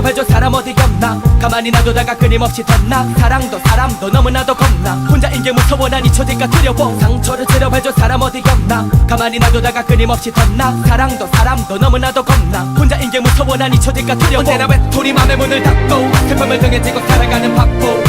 대답해줘 사람 어디 없나. 가만히 놔두다가 끊임없이 덧나. 사랑도 사람도 너무나도 겁나. 혼자인 게 무서워 난 잊혀질까 두려워. 상처를 치료해줘 사람 어디 없나. 가만히 놔두다가 끊임없이 덧나. 사랑도 사람도 너무나도 겁나. 혼자인 게 무서워 난 잊혀질까 두려워. 언제나 외톨이 맘의 문을 닫고 슬픔을 등에 지고 살아가는 바보.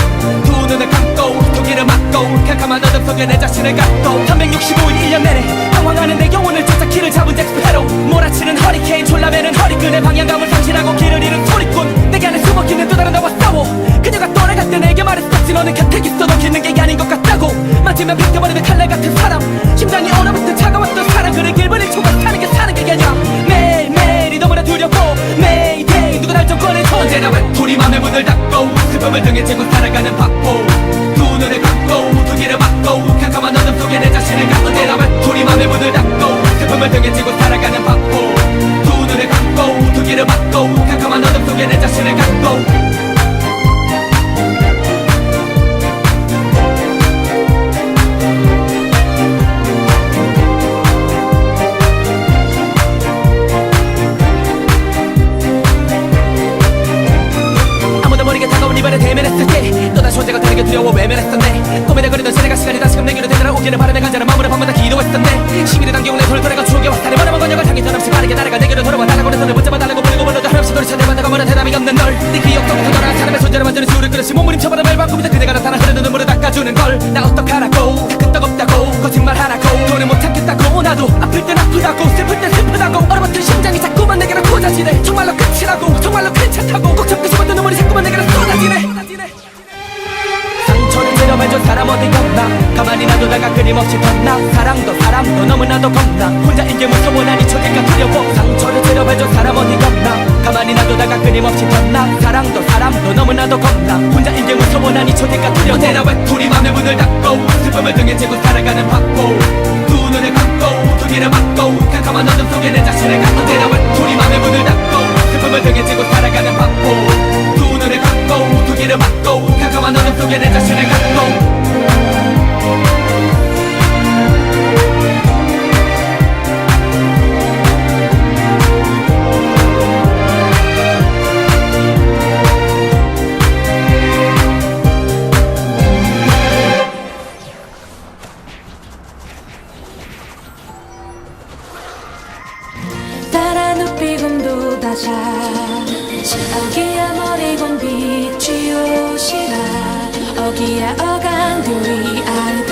두 눈을 감고 두 귀를 막고 캄캄한 어둠 속에 내 자신을 갖고 365일 1년 내내 방황하는 내 영혼을 쫓아 길을 잡은 잭스페로. 몰아치는 허리케인 졸라매는 허리끈의 방향감을 상실하고 길을 잃은 소리꾼. 내게 안에 숨어있는 또 다른 나와 싸워. 그녀가 떠나갈 때 내게 말했었지 너는 곁에 있어도 기는 게 아닌 것 같다고. 맞으면 벗겨버리는 칼날 같은 사람. 심장이 얼어붙은 차가웠던 사랑. 그래 길을 잃고가 사는 게 사는 게 아니야. 매일매일이 너무나 두렵고 매일매일 누가 날 좀 꺼내줘. 언제나 외톨이 맘의 문을 닫고 슬픔을 등에 지고 살아가는 바보. 두 눈을 감고 두 귀를 막고 캄캄한 어둠 속에 내 자신을 갖고. 언제나 외톨이 맘의 문을 닫고 슬픔을 등에 지고 살아가는 바보. 두 눈을 감고 두 귀를 막고 캄캄한 어둠 속에 내 자신을 갖고. 이번에 대면했을 때 또다시 혼자가 되는 게 두려워 외면했었네. 꿈에다 그리던 시내가 시간이 다시금 내게로 되돌아오기를 바라며 간절한 마음으로 밤마다 기도했었네. 시민의 당겨온 내 손을 돌아가 추억의 와사를 머나먼 건역을 향해 전없이 빠르게 날아가 내게로 돌아와 달라고 내 손을 붙잡아 달라고 부르고 불러도 한없이 너를 찾아만나가 뭐라 대답이 없는 널. 네 기억도부터 돌아간 사람의 손자를 만드는 수를 그릇이 몸부림쳐버려 매일 꿈에서 그대가 나타나 흐르는 눈물을 닦아주는 걸. 나 어떡하라고 끄떡없다고 거짓말 하라고 돈을 못 찾겠다고. 나도 아플 땐 아프다고 슬플 땐 슬프다고. 얼어붙은 심장이 자꾸만 내게로 꽂아지네. 정말로 끝이라고 정말로 괜찮다고 꼭 참고 싶었던 눈물이 자꾸만 내게로 쏟아지네. 상처를 치료해줘 사람 어디 없나. 가만히 놔두다가 끊임없이 덧나. 사랑도 사람도 너무나도 겁나. 혼자인 게 무서워 난 잊혀질까 두려워. 상처를 치료해줘 사람 어디 없나. 가만히 놔두다가 끊임없이 덧나. 사랑도 사람도 너무나도 겁나. 혼자인 게 무서워 난 잊혀질까 두려워. 언제나 외톨이 맘의 문을 닫고 슬픔을 등에 지고 살아가는 바보. 두 눈을 감고 두 귀를 막고 캄캄한 어둠 속에 내 자신을 갖고. 언제나 외톨이 맘의 문을 닫고 슬픔을 등에 지고 살아가는 바보. 두 눈을 감고 두 귀를 막고 캄캄한 어둠 속에 내 자신을 갖고. 따라 눕히곤 도다자 어기야 머리곤 빛이 오시라. 어기야 어간들이 아르